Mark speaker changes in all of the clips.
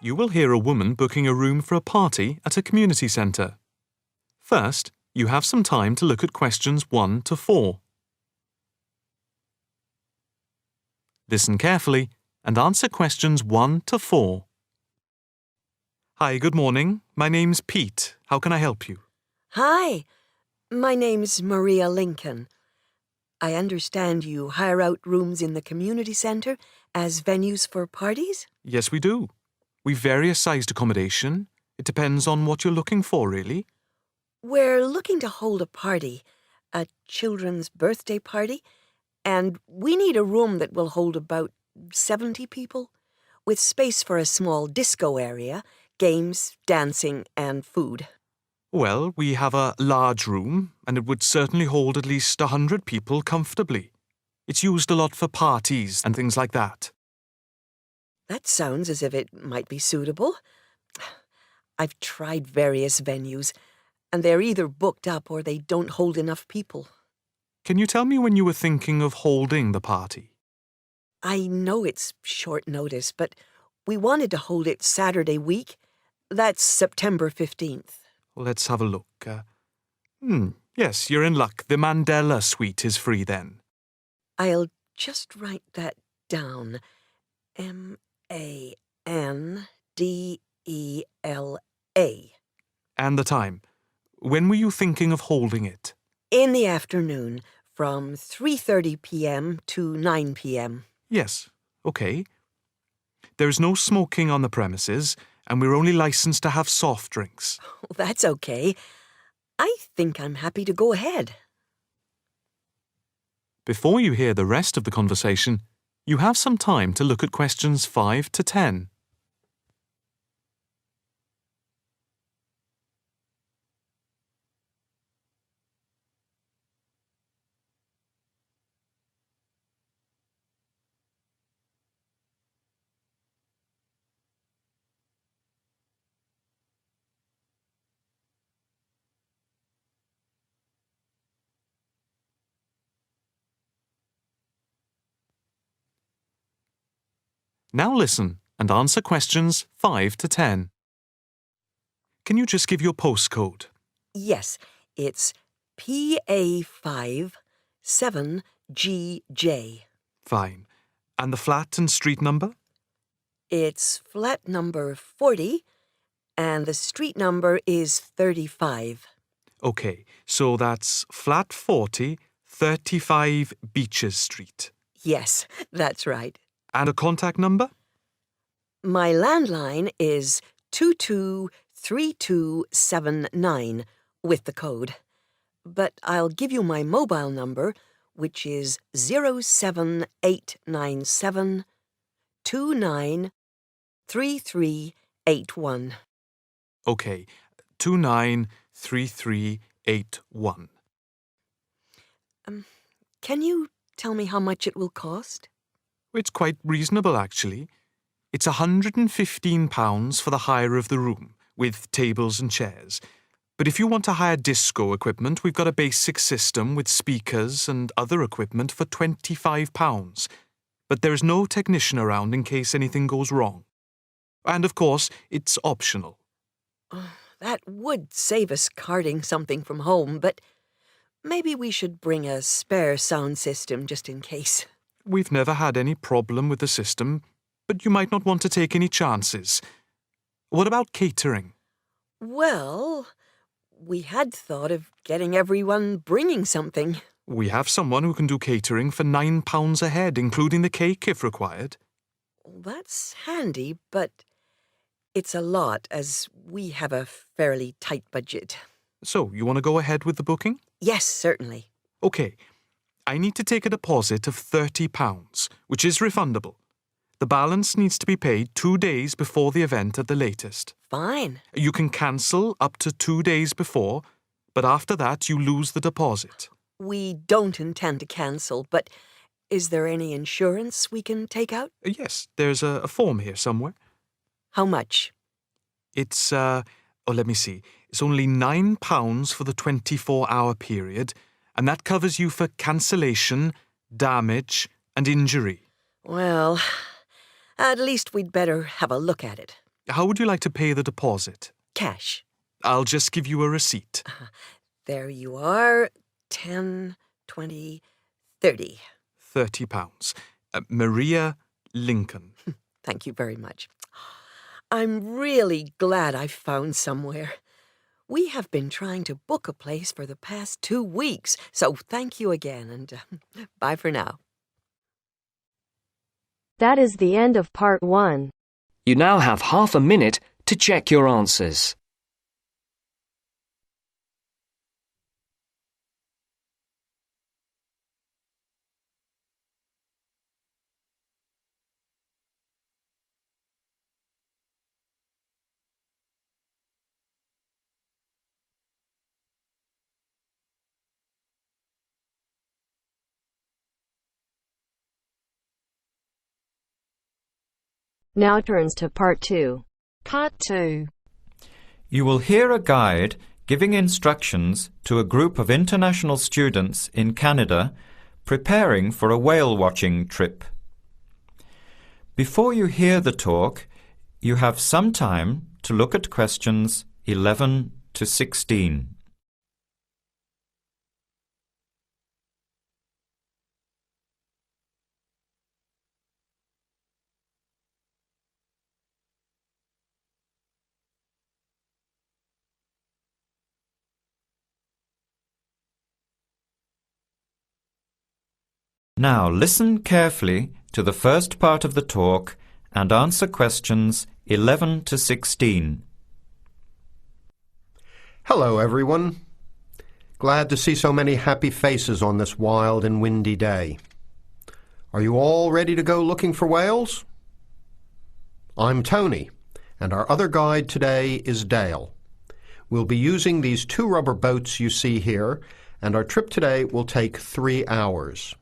Speaker 1: You will hear a woman booking a room for a party at a community centre. First, you have some time to look at questions 1 to 4. Listen carefully and answer questions 1 to 4. Hi, good morning. My name's Pete. How can I help you?
Speaker 2: Hi, my name's Maria Lincoln. I understand you hire out rooms in the community centre as venues for parties?
Speaker 1: Yes, we do. We've various sized accommodation. It depends on what you're looking for, really.
Speaker 2: We're looking to hold a party, a children's birthday party, and we need a room that will hold about 70 people, with space for a small disco area, games, dancing, and food.
Speaker 1: Well, we have a large room, and it would certainly hold at least 100 people comfortably. It's used a lot for parties and things like that.
Speaker 2: That sounds as if it might be suitable. I've tried various venues, and they're either booked up or they don't hold enough people.
Speaker 1: Can you tell me when you were thinking of holding the party?
Speaker 2: I know it's short notice, but we wanted to hold it Saturday week. That's September 15th.
Speaker 1: Let's have a look. Yes, you're in luck. The Mandela suite is free then.
Speaker 2: I'll just write that down. Mandela.
Speaker 1: And the time. When were you thinking of holding it?
Speaker 2: In the afternoon, from 3:30 p.m. to 9 p.m.
Speaker 1: Yes, okay. There's no smoking on the premises, and we're only licensed to have soft drinks.
Speaker 2: That's okay. I think I'm happy to go ahead.
Speaker 1: Before you hear the rest of the conversation, you have some time to look at questions 5 to 10. Now listen and answer questions 5 to 10. Can you just give your postcode?
Speaker 2: Yes, it's PA5 7GJ.
Speaker 1: Fine. And the flat and street number?
Speaker 2: It's flat number 40, and the street number is 35.
Speaker 1: Okay, so that's flat 40, 35 Beaches Street.
Speaker 2: Yes, that's right.
Speaker 1: And a contact number?
Speaker 2: My landline is 223279 with the code. But I'll give you my mobile number, which is 07897 293381.
Speaker 1: Okay, 293381.
Speaker 2: Can you tell me how much it will cost?
Speaker 1: It's quite reasonable, actually. It's £115 for the hire of the room, with tables and chairs. But if you want to hire disco equipment, we've got a basic system with speakers and other equipment for £25. But there is no technician around in case anything goes wrong. And of course, it's optional.
Speaker 2: That would save us carting something from home, but maybe we should bring a spare sound system just in case.
Speaker 1: We've never had any problem with the system, but you might not want to take any chances. What about catering?
Speaker 2: Well, we had thought of getting everyone bringing something.
Speaker 1: We have someone who can do catering for £9 a head, including the cake if required.
Speaker 2: That's handy, but it's a lot as we have a fairly tight budget.
Speaker 1: So, you want to go ahead with the booking?
Speaker 2: Yes, certainly.
Speaker 1: Okay. I need to take a deposit of £30, which is refundable. The balance needs to be paid 2 days before the event at the latest.
Speaker 2: Fine.
Speaker 1: You can cancel up to 2 days before, but after that you lose the deposit.
Speaker 2: We don't intend to cancel, but is there any insurance we can take out?
Speaker 1: Yes, there's a form here somewhere.
Speaker 2: How much?
Speaker 1: It's, let me see. It's only £9 for the 24-hour period, and that covers you for cancellation, damage, and injury.
Speaker 2: Well, at least we'd better have a look at it.
Speaker 1: How would you like to pay the deposit?
Speaker 2: Cash.
Speaker 1: I'll just give you a receipt.
Speaker 2: There you are. 10, 20, 30.
Speaker 1: £30. Maria Lincoln.
Speaker 2: Thank you very much. I'm really glad I found somewhere. We have been trying to book a place for the past 2 weeks, so thank you again, and bye for now.
Speaker 3: That is the end of part 1.
Speaker 4: You now have half a minute to check your answers.
Speaker 3: Now turns to part 2.
Speaker 5: Part 2.
Speaker 6: You will hear a guide giving instructions to a group of international students in Canada preparing for a whale watching trip. Before you hear the talk, you have some time to look at questions 11 to 16. Now listen carefully to the first part of the talk and answer questions 11 to 16.
Speaker 7: Hello, everyone. Glad to see so many happy faces on this wild and windy day. Are you all ready to go looking for whales? I'm Tony, and our other guide today is Dale. We'll be using these 2 rubber boats you see here, and our trip today will take 3 hours.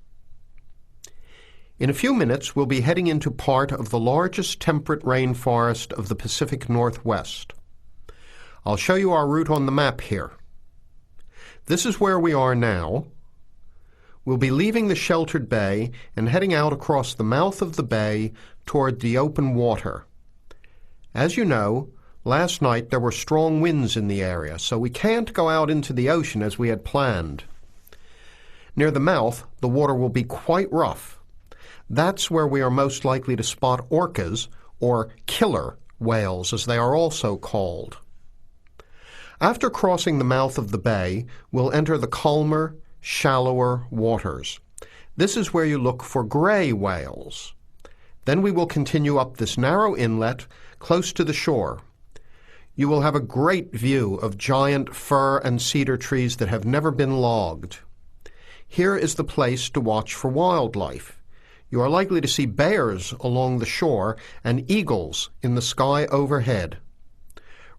Speaker 7: In a few minutes, we'll be heading into part of the largest temperate rainforest of the Pacific Northwest. I'll show you our route on the map here. This is where we are now. We'll be leaving the sheltered bay and heading out across the mouth of the bay toward the open water. As you know, last night there were strong winds in the area, so we can't go out into the ocean as we had planned. Near the mouth, the water will be quite rough. That's where we are most likely to spot orcas, or killer whales as they are also called. After crossing the mouth of the bay, we'll enter the calmer, shallower waters. This is where you look for gray whales. Then we will continue up this narrow inlet close to the shore. You will have a great view of giant fir and cedar trees that have never been logged. Here is the place to watch for wildlife. You are likely to see bears along the shore and eagles in the sky overhead.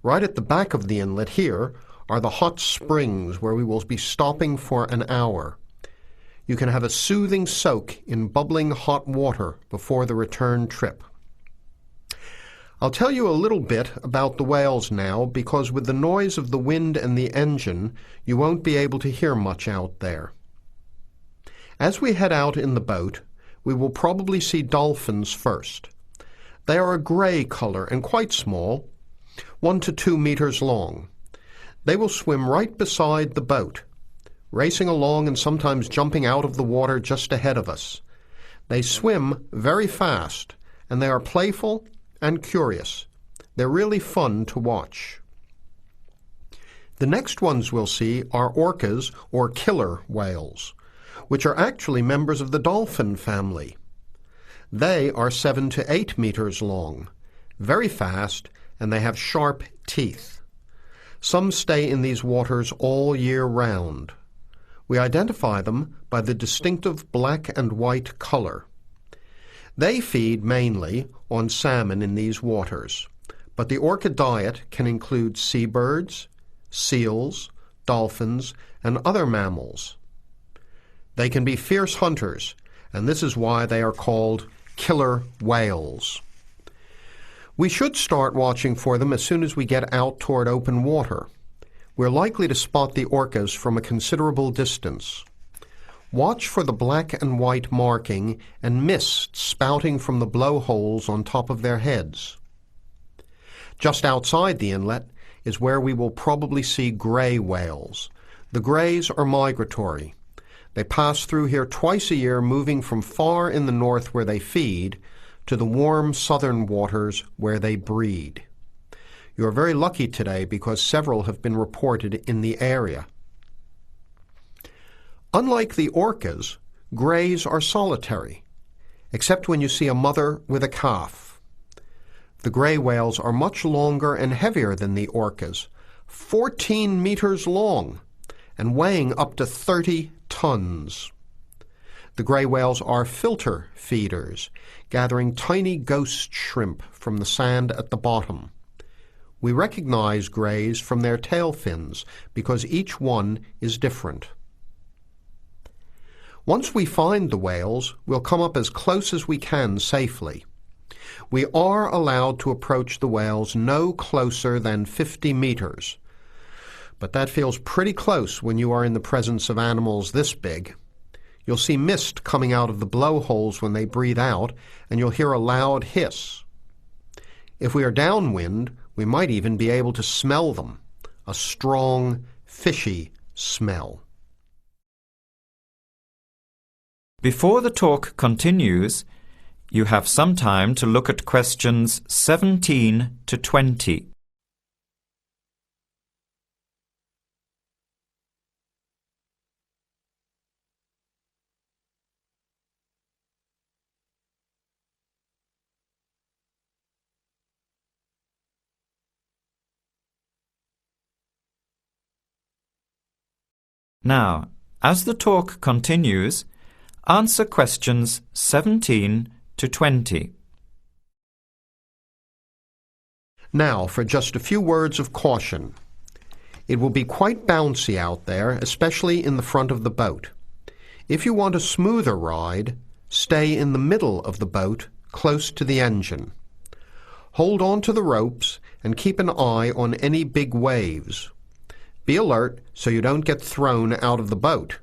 Speaker 7: Right at the back of the inlet here are the hot springs where we will be stopping for an hour. You can have a soothing soak in bubbling hot water before the return trip. I'll tell you a little bit about the whales now, because with the noise of the wind and the engine, you won't be able to hear much out there. As we head out in the boat, we will probably see dolphins first. They are a gray color and quite small, 1 to 2 meters long. They will swim right beside the boat, racing along and sometimes jumping out of the water just ahead of us. They swim very fast, and they are playful and curious. They're really fun to watch. The next ones we'll see are orcas, or killer whales, which are actually members of the dolphin family. They are 7 to 8 meters long, very fast, and they have sharp teeth. Some stay in these waters all year round. We identify them by the distinctive black and white color. They feed mainly on salmon in these waters, but the orca diet can include seabirds, seals, dolphins, and other mammals. They can be fierce hunters, and this is why they are called killer whales. We should start watching for them as soon as we get out toward open water. We're likely to spot the orcas from a considerable distance. Watch for the black and white marking and mist spouting from the blowholes on top of their heads. Just outside the inlet is where we will probably see grey whales. The greys are migratory. They pass through here twice a year, moving from far in the north where they feed to the warm southern waters where they breed. You are very lucky today because several have been reported in the area. Unlike the orcas, greys are solitary, except when you see a mother with a calf. The grey whales are much longer and heavier than the orcas, 14 meters long and weighing up to 30 tons. The grey whales are filter feeders, gathering tiny ghost shrimp from the sand at the bottom. We recognize greys from their tail fins because each one is different. Once we find the whales, we'll come up as close as we can safely. We are allowed to approach the whales no closer than 50 meters, but that feels pretty close when you are in the presence of animals this big. You'll see mist coming out of the blowholes when they breathe out, and you'll hear a loud hiss. If we are downwind, we might even be able to smell them, a strong, fishy smell.
Speaker 6: Before the talk continues, you have some time to look at questions 17 to 20. Now, as the talk continues, answer questions 17 to 20.
Speaker 7: Now, for just a few words of caution. It will be quite bouncy out there, especially in the front of the boat. If you want a smoother ride, stay in the middle of the boat, close to the engine. Hold on to the ropes and keep an eye on any big waves. Be alert so you don't get thrown out of the boat.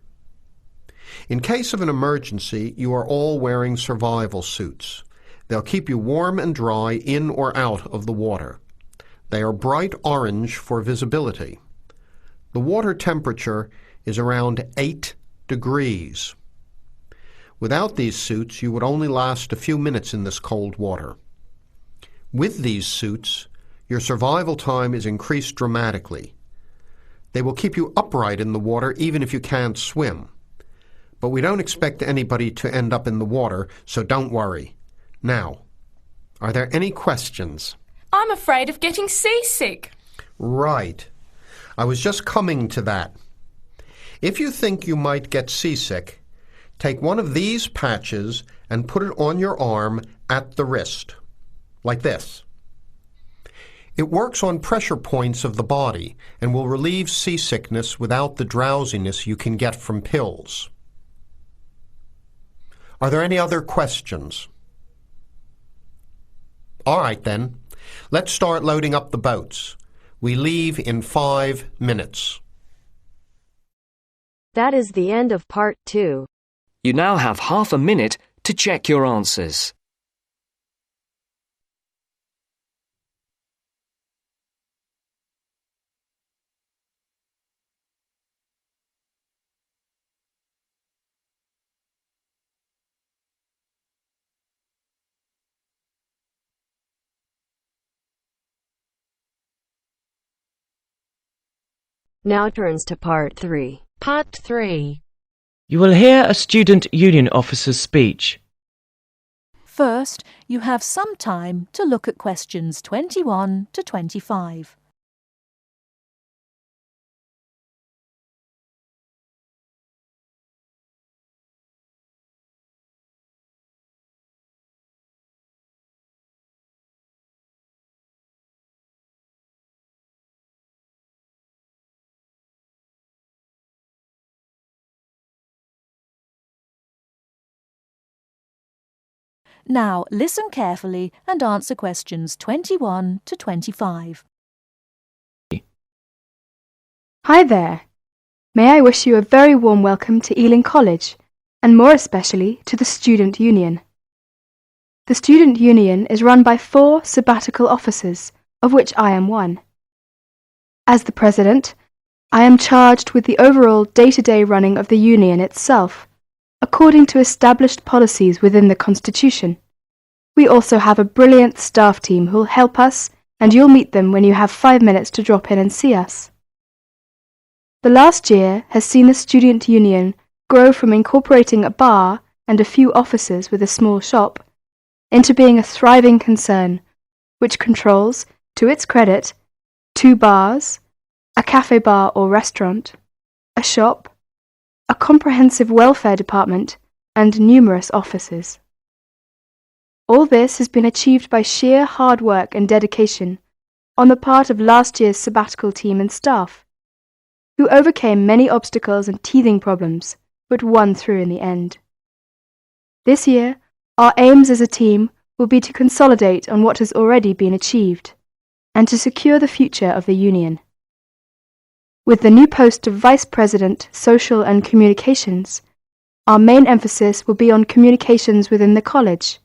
Speaker 7: In case of an emergency, you are all wearing survival suits. They'll keep you warm and dry in or out of the water. They are bright orange for visibility. The water temperature is around 8 degrees. Without these suits, you would only last a few minutes in this cold water. With these suits, your survival time is increased dramatically. They will keep you upright in the water even if you can't swim. But we don't expect anybody to end up in the water, so don't worry. Now, are there any questions?
Speaker 5: I'm afraid of getting seasick.
Speaker 7: Right. I was just coming to that. If you think you might get seasick, take one of these patches and put it on your arm at the wrist, like this. It works on pressure points of the body and will relieve seasickness without the drowsiness you can get from pills. Are there any other questions? All right then, let's start loading up the boats. We leave in 5 minutes.
Speaker 3: That is the end of part 2.
Speaker 4: You now have half a minute to check your answers.
Speaker 3: Now turns to part 3.
Speaker 8: Part 3. You will hear a student union officer's speech.
Speaker 9: First, you have some time to look at questions 21 to 25. Now, listen carefully and answer questions 21 to 25.
Speaker 10: Hi there. May I wish you a very warm welcome to Ealing College, and more especially to the Student Union. The Student Union is run by 4 sabbatical officers of which I am one. As the President, I am charged with the overall day-to-day running of the Union itself, according to established policies within the Constitution. We also have a brilliant staff team who'll help us, and you'll meet them when you have 5 minutes to drop in and see us. The last year has seen the Student Union grow from incorporating a bar and a few offices with a small shop into being a thriving concern, which controls, to its credit, 2 bars, a cafe bar or restaurant, a shop, a comprehensive welfare department, and numerous offices. All this has been achieved by sheer hard work and dedication on the part of last year's sabbatical team and staff, who overcame many obstacles and teething problems, but won through in the end. This year, our aims as a team will be to consolidate on what has already been achieved, and to secure the future of the Union. With the new post of Vice President, Social and Communications, our main emphasis will be on communications within the college,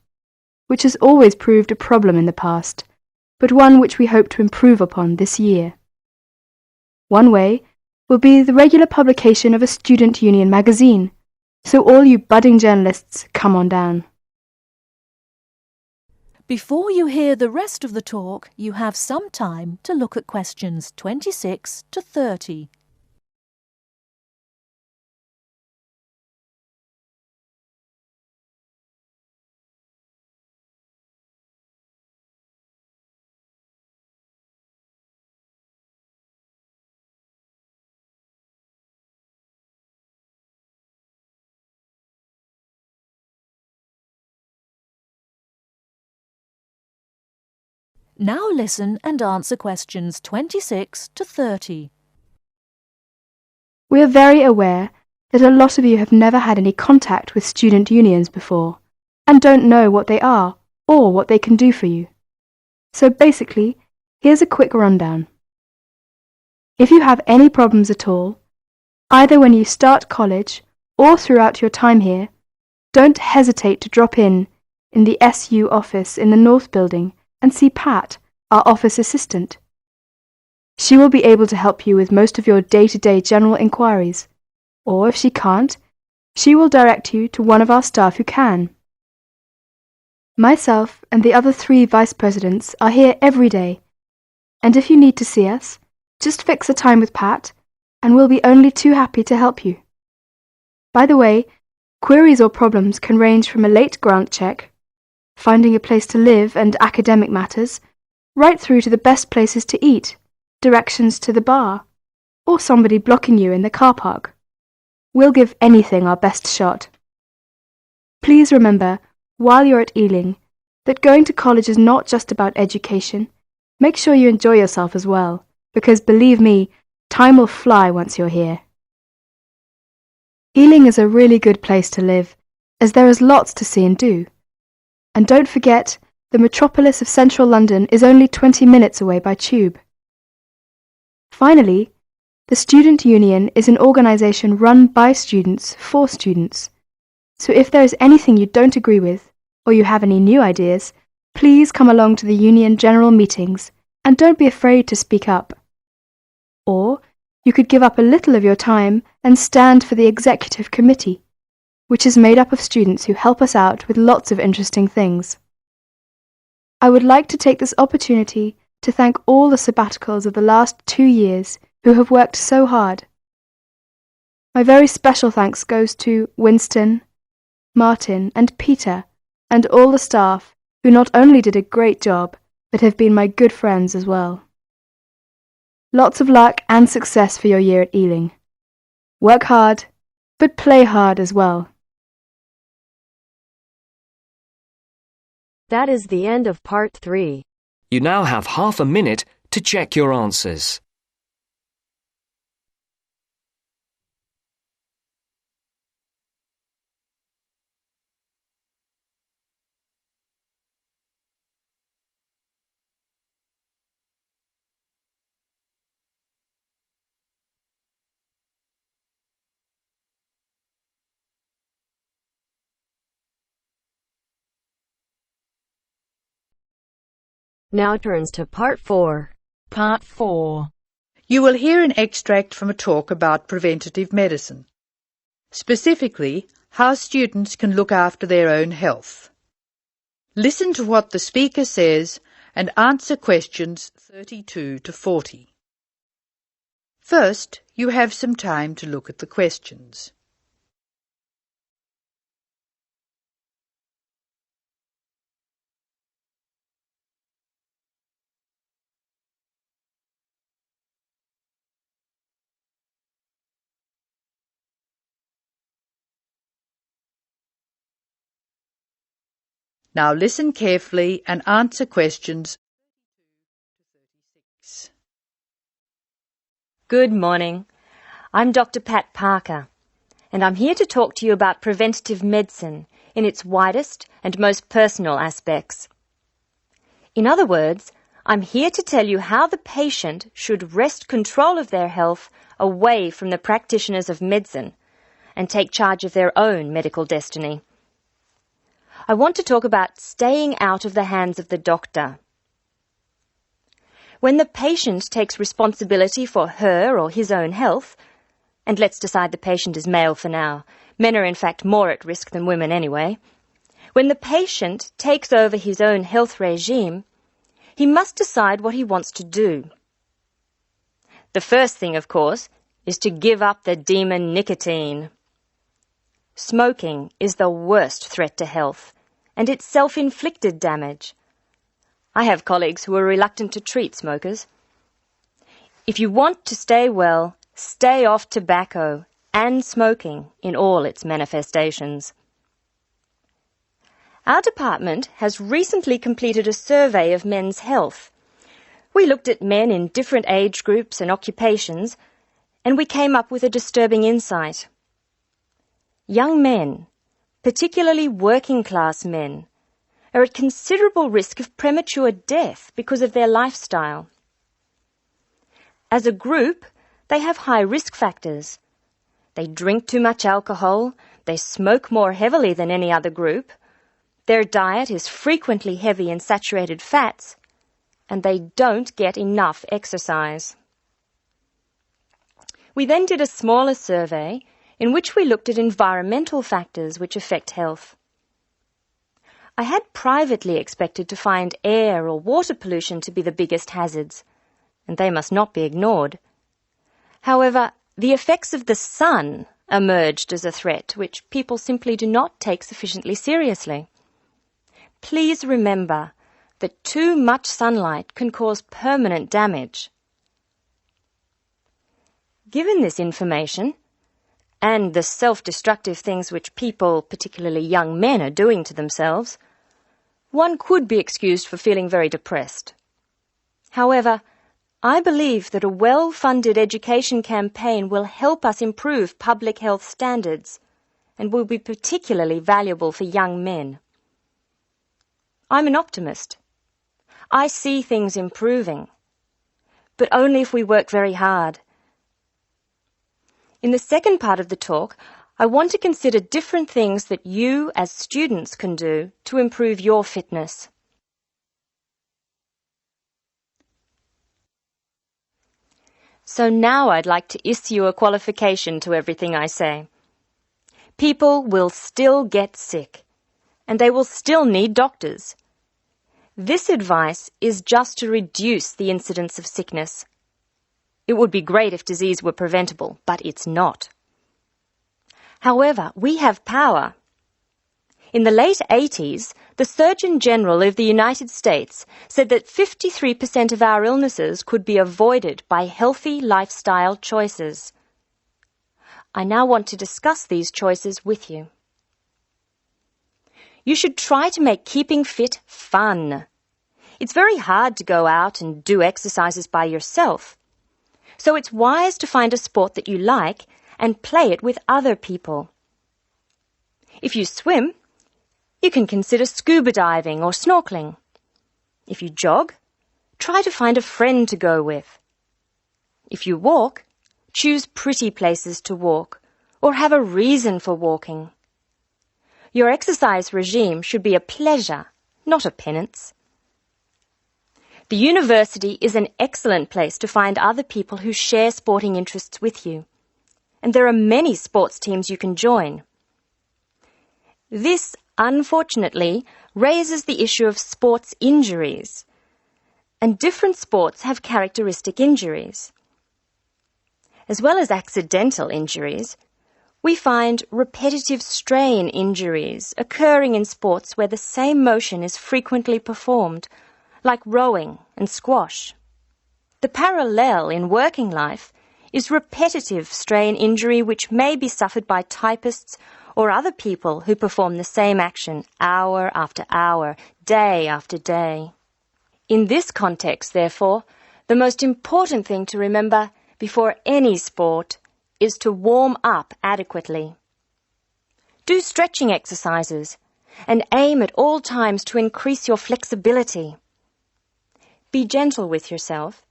Speaker 10: which has always proved a problem in the past, but one which we hope to improve upon this year. One way will be the regular publication of a student union magazine, so all you budding journalists, come on down.
Speaker 9: Before you hear the rest of the talk, you have some time to look at questions 26 to 30. Now listen and answer questions 26 to 30.
Speaker 10: We are very aware that a lot of you have never had any contact with student unions before, and don't know what they are or what they can do for you. So basically, here's a quick rundown. If you have any problems at all, either when you start college or throughout your time here, don't hesitate to drop in the SU office in the North Building and see Pat, our office assistant. She will be able to help you with most of your day-to-day general inquiries, or if she can't, she will direct you to one of our staff who can. Myself and the other 3 vice presidents are here every day, and if you need to see us, just fix a time with Pat, and we'll be only too happy to help you. By the way, queries or problems can range from a late grant check, finding a place to live and academic matters, right through to the best places to eat, directions to the bar, or somebody blocking you in the car park. We'll give anything our best shot. Please remember, while you're at Ealing, that going to college is not just about education. Make sure you enjoy yourself as well, because believe me, time will fly once you're here. Ealing is a really good place to live, as there is lots to see and do. And don't forget, the metropolis of central London is only 20 minutes away by tube. Finally, the Student Union is an organisation run by students for students. So if there is anything you don't agree with, or you have any new ideas, please come along to the Union General Meetings and don't be afraid to speak up. Or you could give up a little of your time and stand for the Executive Committee, which is made up of students who help us out with lots of interesting things. I would like to take this opportunity to thank all the sabbaticals of the last 2 years who have worked so hard. My very special thanks goes to Winston, Martin and Peter and all the staff who not only did a great job but have been my good friends as well. Lots of luck and success for your year at Ealing. Work hard, but play hard as well.
Speaker 3: That is the end of part 3.
Speaker 4: You now have half a minute to check your answers.
Speaker 3: Now turns to Part 4.
Speaker 9: Part 4.
Speaker 11: You will hear an extract from a talk about preventative medicine, specifically how students can look after their own health. Listen to what the speaker says and answer questions 32 to 40. First, you have some time to look at the questions. Now listen carefully and answer questions 36.
Speaker 12: Good morning. I'm Dr. Pat Parker, and I'm here to talk to you about preventative medicine in its widest and most personal aspects. In other words, I'm here to tell you how the patient should wrest control of their health away from the practitioners of medicine and take charge of their own medical destiny. I want to talk about staying out of the hands of the doctor. When the patient takes responsibility for her or his own health, and let's decide the patient is male for now, men are in fact more at risk than women anyway, when the patient takes over his own health regime, he must decide what he wants to do. The first thing, of course, is to give up the demon nicotine. Smoking is the worst threat to health, and it's self-inflicted damage. I have colleagues who are reluctant to treat smokers. If you want to stay well, stay off tobacco and smoking in all its manifestations. Our department has recently completed a survey of men's health. We looked at men in different age groups and occupations, and we came up with a disturbing insight. Young men, particularly working-class men, are at considerable risk of premature death because of their lifestyle. As a group, they have high risk factors. They drink too much alcohol, they smoke more heavily than any other group, their diet is frequently heavy in saturated fats, and they don't get enough exercise. We then did a smaller survey in which we looked at environmental factors which affect health. I had privately expected to find air or water pollution to be the biggest hazards, and they must not be ignored. However, the effects of the sun emerged as a threat which people simply do not take sufficiently seriously. Please remember that too much sunlight can cause permanent damage. Given this information, and the self-destructive things which people, particularly young men, are doing to themselves, one could be excused for feeling very depressed. However, I believe that a well-funded education campaign will help us improve public health standards and will be particularly valuable for young men. I'm an optimist. I see things improving, but only if we work very hard. In the second part of the talk, I want to consider different things that you as students can do to improve your fitness. So now I'd like to issue a qualification to everything I say. People will still get sick, and they will still need doctors. This advice is just to reduce the incidence of sickness. It would be great if disease were preventable, but it's not. However, we have power. In the late 80s, the Surgeon General of the United States said that 53% of our illnesses could be avoided by healthy lifestyle choices. I now want to discuss these choices with you. You should try to make keeping fit fun. It's very hard to go out and do exercises by yourself. So it's wise to find a sport that you like and play it with other people. If you swim, you can consider scuba diving or snorkeling. If you jog, try to find a friend to go with. If you walk, choose pretty places to walk or have a reason for walking. Your exercise regime should be a pleasure, not a penance. The university is an excellent place to find other people who share sporting interests with you. And there are many sports teams you can join. This, unfortunately, raises the issue of sports injuries. And different sports have characteristic injuries. As well as accidental injuries, we find repetitive strain injuries occurring in sports where the same motion is frequently performed, like rowing and squash. The parallel in working life is repetitive strain injury which may be suffered by typists or other people who perform the same action hour after hour, day after day. In this context, therefore, the most important thing to remember before any sport is to warm up adequately. Do stretching exercises and aim at all times to increase your flexibility. Be gentle with yourself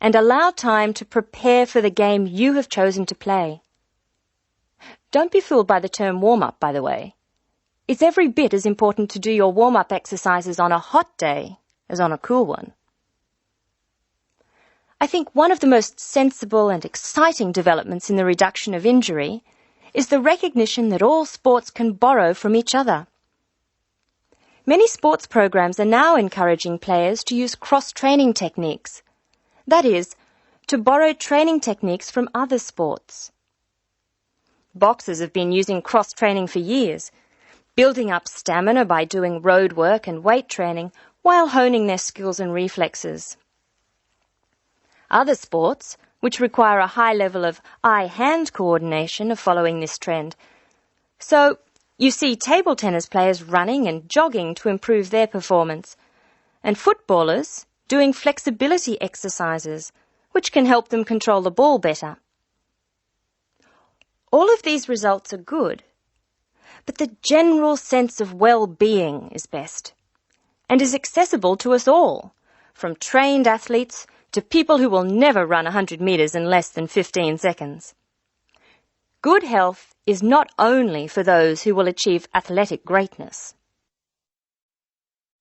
Speaker 12: and allow time to prepare for the game you have chosen to play. Don't be fooled by the term warm-up, by the way. It's every bit as important to do your warm-up exercises on a hot day as on a cool one. I think one of the most sensible and exciting developments in the reduction of injury is the recognition that all sports can borrow from each other. Many sports programs are now encouraging players to use cross-training techniques. That is, to borrow training techniques from other sports. Boxers have been using cross-training for years, building up stamina by doing road work and weight training while honing their skills and reflexes. Other sports, which require a high level of eye-hand coordination, are following this trend. So, you see table tennis players running and jogging to improve their performance, and footballers doing flexibility exercises, which can help them control the ball better. All of these results are good, but the general sense of well-being is best, and is accessible to us all, from trained athletes to people who will never run 100 metres in less than 15 seconds. Good health is not only for those who will achieve athletic greatness.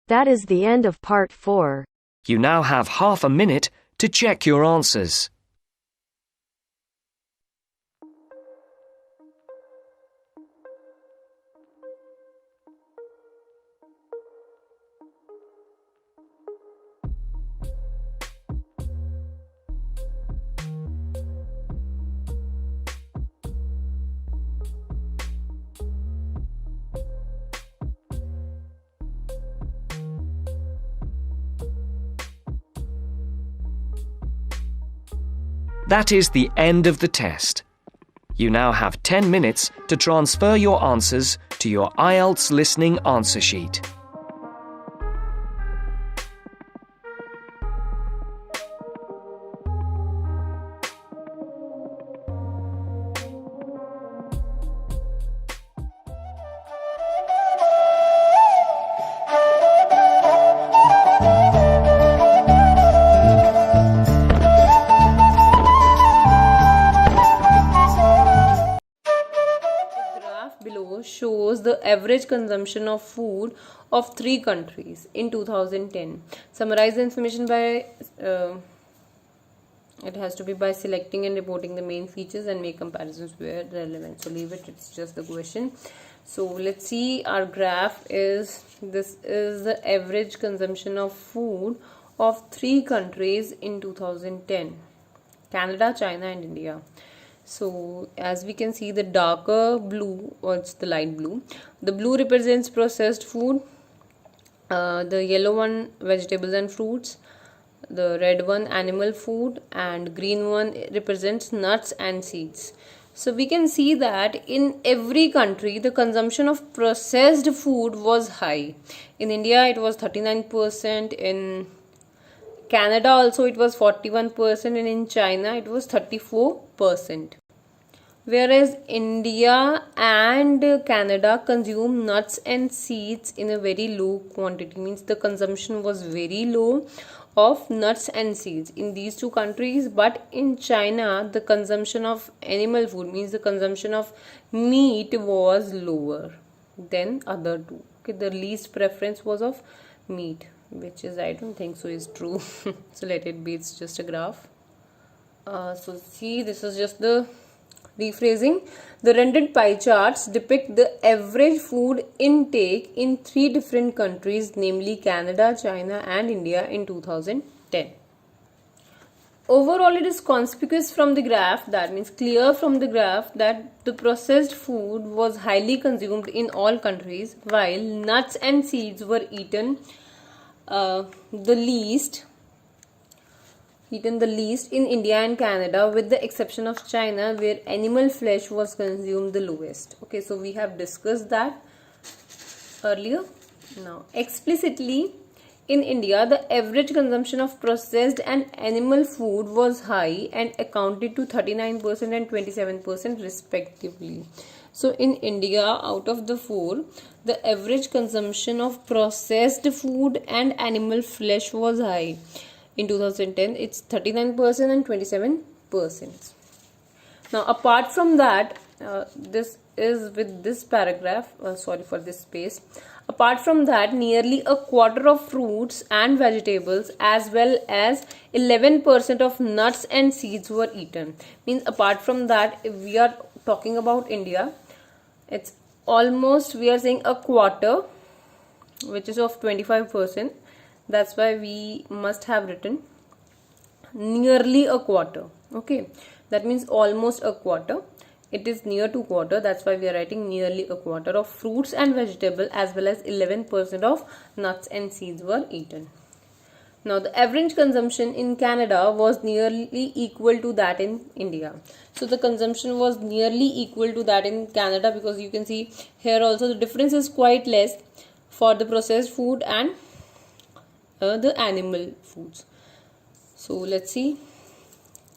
Speaker 3: That is the end of part 4.
Speaker 4: You now have half a minute to check your answers. That is the end of the test. You now have 10 minutes to transfer your answers to your Ielts listening answer sheet.
Speaker 5: Shows the average consumption of food of 3 countries in 2010. Summarize the information by it has to be by selecting and reporting the main features and make comparisons where relevant. So leave it, it's just the question. So let's see, our graph is, this is the average consumption of food of 3 countries in 2010: Canada, China and India. So as we can see, the darker blue, or it's the light blue, the blue represents processed food, the yellow one vegetables and fruits, the red one animal food, and green one represents nuts and seeds. So we can see that in every country the consumption of processed food was high. In India it was 39%, in Canada also it was 41%, and in China it was 34%. Whereas India and Canada consume nuts and seeds in a very low quantity, means the consumption was very low of nuts and seeds in these 2 countries. But in China the consumption of animal food, means the consumption of meat, was lower than other 2. Okay, the least preference was of meat. which is, I don't think so, is true. So let it be, it's just a graph. So see, this is just the rephrasing. The rendered pie charts depict the average food intake in 3 different countries, namely Canada, China and India in 2010. Overall, it is conspicuous from the graph, that means clear from the graph, that the processed food was highly consumed in all countries, while nuts and seeds were eaten the least in India and Canada, with the exception of China, where animal flesh was consumed the lowest. Okay, so we have discussed that earlier. Now, explicitly, in India, the average consumption of processed and animal food was high and accounted to 39% and 27% respectively. So in India, out of the 4, the average consumption of processed food and animal flesh was high. In 2010, it's 39% and 27%. Now, apart from that, this is with this paragraph, sorry for this space. Apart from that, nearly a quarter of fruits and vegetables as well as 11% of nuts and seeds were eaten. Means apart from that, if we are talking about India, it's almost, we are saying a quarter, which is of 25%. That's why we must have written nearly a quarter. Okay, that means almost a quarter. It is near to quarter, that's why we are writing nearly a quarter of fruits and vegetables as well as 11% of nuts and seeds were eaten. Now, the average consumption in Canada was nearly equal to that in India. So, the consumption was nearly equal to that in Canada, because you can see here also the difference is quite less for the processed food and the animal foods. So, let's see.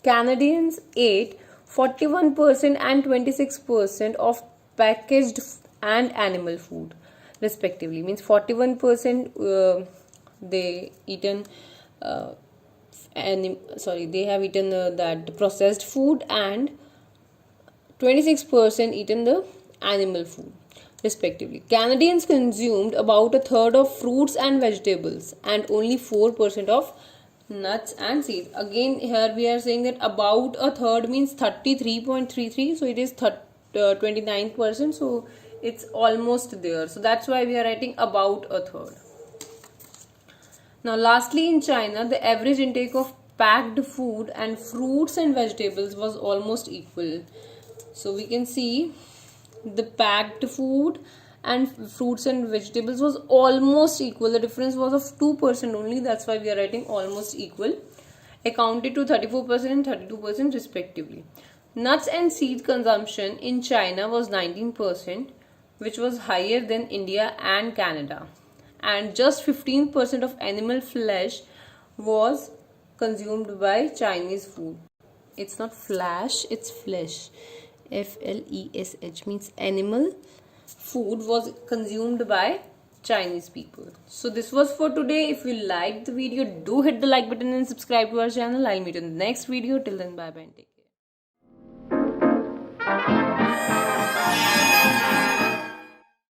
Speaker 5: Canadians ate 41% and 26% of packaged and animal food respectively. Means 41% they eaten they have eaten that processed food, and 26% eaten the animal food respectively. Canadians consumed about a third of fruits and vegetables and only 4% of nuts and seeds. Again, here we are saying that about a third means 33.33, so it is 29%, so it's almost there. So that's why we are writing about a third. Now, lastly, in China, the average intake of packed food and fruits and vegetables was almost equal. So we can see the packed food and fruits and vegetables was almost equal. The difference was of 2% only. That's why we are writing almost equal. Accounted to 34% and 32% respectively. Nuts and seed consumption in China was 19%, which was higher than India and Canada. And just 15% of animal flesh was consumed by Chinese food. It's not flash, it's flesh. F-L-E-S-H means animal food was consumed by Chinese people. So this was for today. If you liked the video, do hit the like button and subscribe to our channel. I'll meet you in the next video. Till then, bye bye and take care.